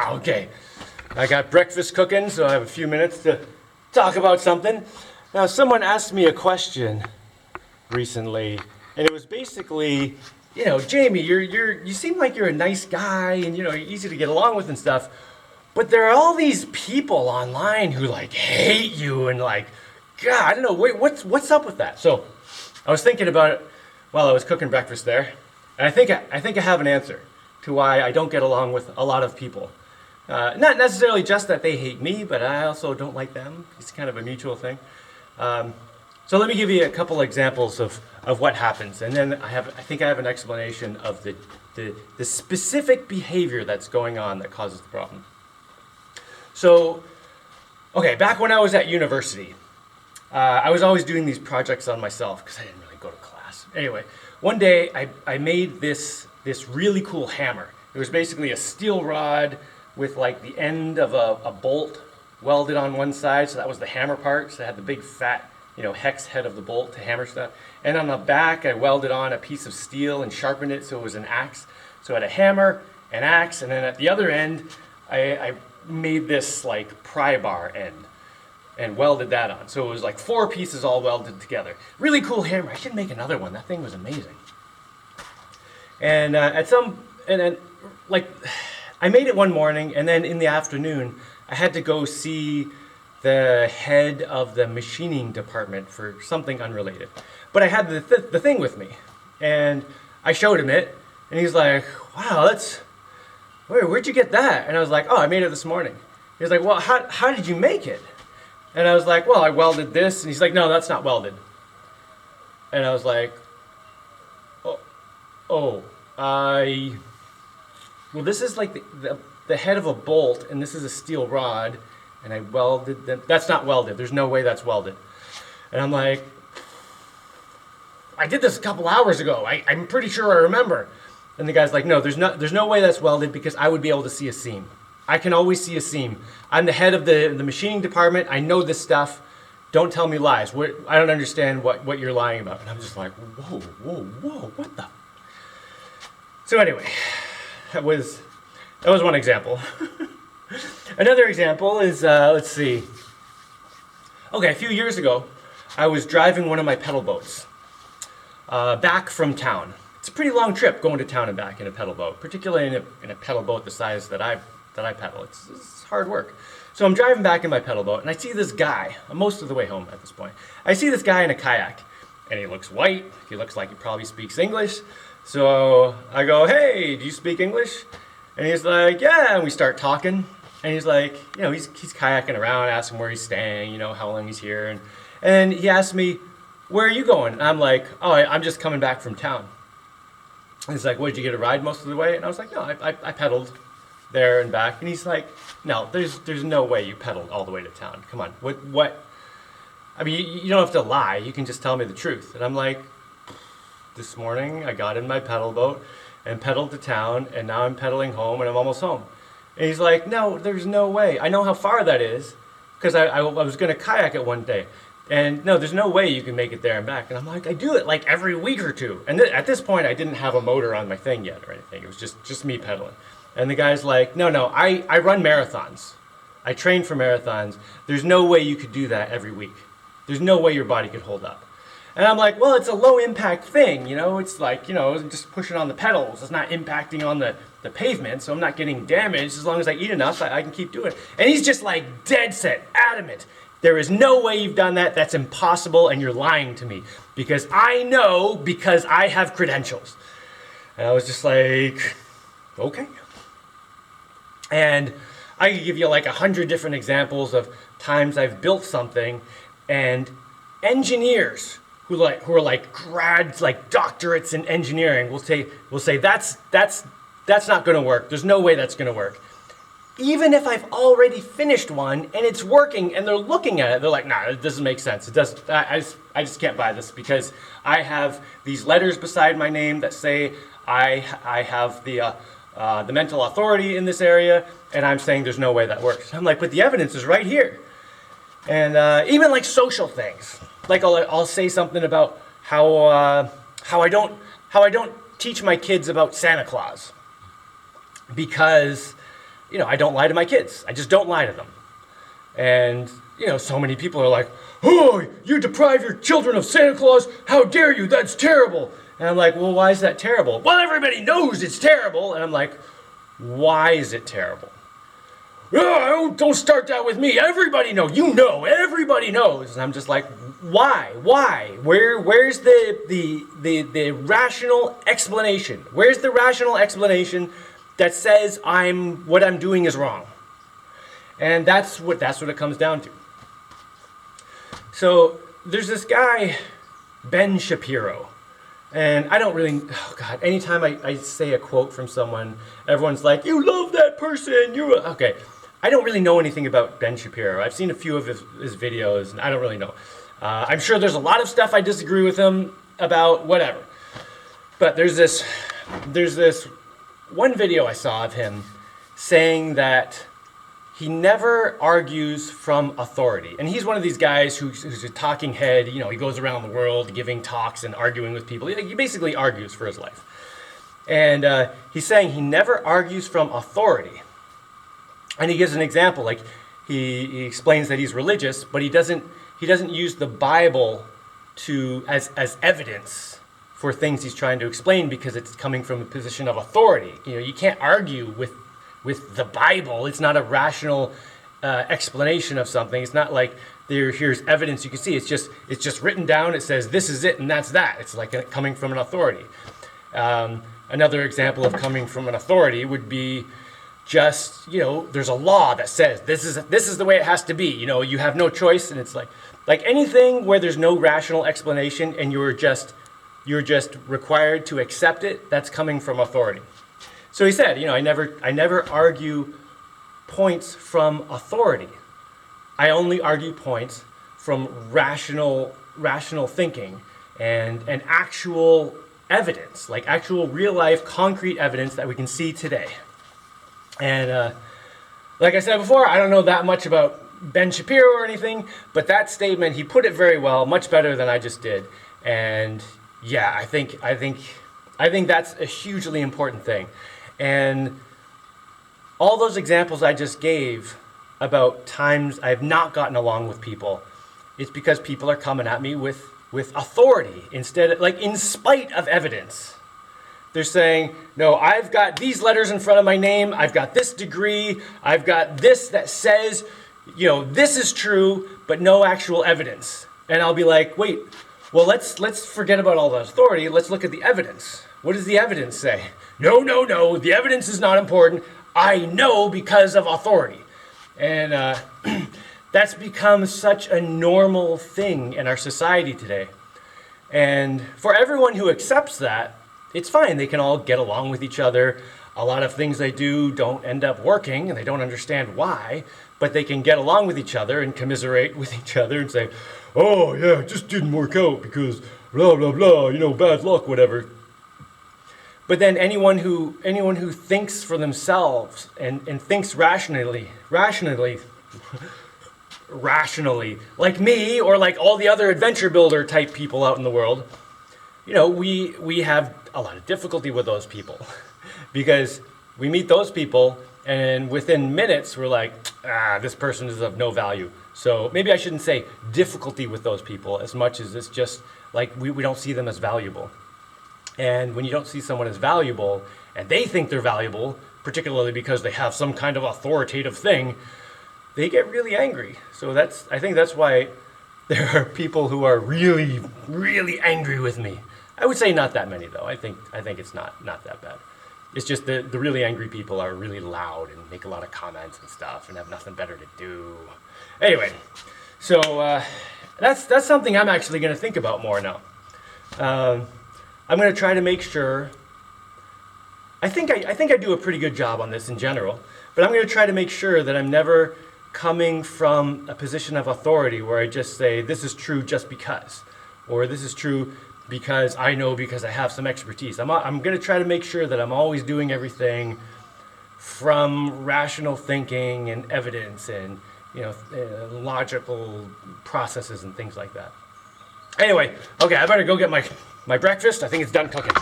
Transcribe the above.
Okay. I got breakfast cooking, so I have a few minutes to talk about something. Now, someone asked me a question recently, and it was basically, Jaimie, you seem like you're a nice guy, and you're easy to get along with and stuff. But there are all these people online who like hate you and like, God, I don't know, wait, what's up with that? So I was thinking about it while I was cooking breakfast there, and I think I have an answer to why I don't get along with a lot of people. Not necessarily just that they hate me, but I also don't like them. It's kind of a mutual thing. So let me give you a couple examples of what happens, and then I think I have an explanation of the specific behavior that's going on that causes the problem. So, okay, back when I was at university, I was always doing these projects on myself because I didn't really go to class. Anyway, one day I made this really cool hammer. It was basically a steel rod with like the end of a bolt welded on one side, so that was the hammer part. So it had the big fat, hex head of the bolt to hammer stuff. And on the back, I welded on a piece of steel and sharpened it so it was an axe. So I had a hammer, an axe, and then at the other end, I made this like pry bar end and welded that on. So it was like 4 pieces all welded together. Really cool hammer. I should make another one. That thing was amazing. And I made it one morning, and then in the afternoon, I had to go see the head of the machining department for something unrelated. But I had the thing with me, and I showed him it, and he's like, wow, where'd you get that? And I was like, oh, I made it this morning. He's like, well, how did you make it? And I was like, well, I welded this. And he's like, no, that's not welded. And I was like, well, this is like the head of a bolt, and this is a steel rod, and I welded them. That's not welded. There's no way that's welded. And I'm like, I did this a couple hours ago. I'm pretty sure I remember. And the guy's like, no, there's no way that's welded because I would be able to see a seam. I can always see a seam. I'm the head of the machining department. I know this stuff. Don't tell me lies. I don't understand what you're lying about. And I'm just like, whoa, what the? So anyway, that was one example. Another example is, let's see. Okay, a few years ago, I was driving one of my pedal boats back from town. It's a pretty long trip going to town and back in a pedal boat, particularly in a pedal boat the size that I pedal. It's hard work. So I'm driving back in my pedal boat, and I see this guy, most of the way home at this point. I see this guy in a kayak, and he looks white. He looks like he probably speaks English. So I go, hey, do you speak English? And he's like, yeah, and we start talking. And he's like, he's kayaking around, asking where he's staying, how long he's here. And then he asked me, where are you going? And I'm like, oh, I'm just coming back from town. And he's like, what, did you get a ride most of the way? And I was like, no, I pedaled there and back. And he's like, no, there's no way you pedaled all the way to town. Come on, what? I mean, you don't have to lie. You can just tell me the truth. And I'm like, this morning I got in my pedal boat and pedaled to town, and now I'm pedaling home, and I'm almost home. And he's like, no, there's no way. I know how far that is because I was going to kayak it one day. And no, there's no way you can make it there and back. And I'm like, I do it like every week or two. And at this point, I didn't have a motor on my thing yet or anything. It was just me pedaling. And the guy's like, no, I run marathons. I train for marathons. There's no way you could do that every week. There's no way your body could hold up. And I'm like, well, it's a low impact thing, It's like, just pushing on the pedals. It's not impacting on the pavement, so I'm not getting damaged. As long as I eat enough, I can keep doing it. And he's just like dead set, adamant. There is no way you've done that. That's impossible, and you're lying to me. Because I know, because I have credentials. And I was just like, okay. And I could give you like 100 different examples of times I've built something, and engineers who are like grads, like doctorates in engineering will say that's not going to work. There's no way that's going to work. Even if I've already finished one and it's working and they're looking at it, they're like, nah, it doesn't make sense. It doesn't. I just can't buy this because I have these letters beside my name that say I have the mental authority in this area, and I'm saying there's no way that works. I'm like, but the evidence is right here. And even like social things, like I'll say something about how I don't teach my kids about Santa Claus because I don't lie to my kids. I just don't lie to them. And, so many people are like, oh, you deprive your children of Santa Claus? How dare you? That's terrible. And I'm like, well, why is that terrible? Well, everybody knows it's terrible. And I'm like, why is it terrible? Oh, don't start that with me. Everybody knows. Everybody knows. And I'm just like, why? Where's the rational explanation? Where's the rational explanation that says what I'm doing is wrong? And that's what it comes down to. So there's this guy, Ben Shapiro. And I don't really, anytime I say a quote from someone, everyone's like, you love that person, okay. I don't really know anything about Ben Shapiro. I've seen a few of his videos, and I don't really know. I'm sure there's a lot of stuff I disagree with him about, whatever. But there's this one video I saw of him saying that he never argues from authority. And he's one of these guys who's a talking head. He goes around the world giving talks and arguing with people. He basically argues for his life. And he's saying he never argues from authority. And he gives an example, like he explains that he's religious, but he doesn't use the Bible as evidence for things he's trying to explain because it's coming from a position of authority. You can't argue with the Bible. It's not a rational explanation of something. It's not like here's evidence you can see. It's just written down. It says this is it and that's that. It's like coming from an authority. Another example of coming from an authority would be just, there's a law that says this is the way it has to be. You have no choice, and it's like anything where there's no rational explanation and you're just required to accept it. That's coming from authority. So he said, I never argue points from authority. I only argue points from rational thinking and actual evidence, like actual real life concrete evidence that we can see today. And like I said before, I don't know that much about Ben Shapiro or anything, but that statement, he put it very well, much better than I just did. And yeah, I think that's a hugely important thing. And all those examples I just gave about times I've not gotten along with people, it's because people are coming at me with authority instead of, in spite of evidence. They're saying, no, I've got these letters in front of my name. I've got this degree. I've got this that says, this is true, but no actual evidence. And I'll be like, wait, well, let's forget about all the authority. Let's look at the evidence. What does the evidence say? No, the evidence is not important. I know because of authority. And that's become such a normal thing in our society today. And for everyone who accepts that, it's fine. They can all get along with each other. A lot of things they do don't end up working, and they don't understand why, but they can get along with each other and commiserate with each other and say, oh, yeah, it just didn't work out because blah, blah, blah, bad luck, whatever. But then anyone who thinks for themselves and thinks rationally, like me or like all the other adventure builder type people out in the world, we have a lot of difficulty with those people because we meet those people and within minutes we're like, this person is of no value. So maybe I shouldn't say difficulty with those people as much as it's just like we don't see them as valuable. And when you don't see someone as valuable and they think they're valuable, particularly because they have some kind of authoritative thing, they get really angry. So I think that's why there are people who are really, really angry with me. I would say not that many though. I think it's not that bad. It's just the really angry people are really loud and make a lot of comments and stuff and have nothing better to do. Anyway, so that's something I'm actually going to think about more now. I'm going to try to make sure. I think I do a pretty good job on this in general, but I'm going to try to make sure that I'm never coming from a position of authority where I just say this is true just because, or this is true because I know because I have some expertise. I'm going to try to make sure that I'm always doing everything from rational thinking and evidence and logical processes and things like that. Anyway, okay, I better go get my breakfast. I think it's done cooking.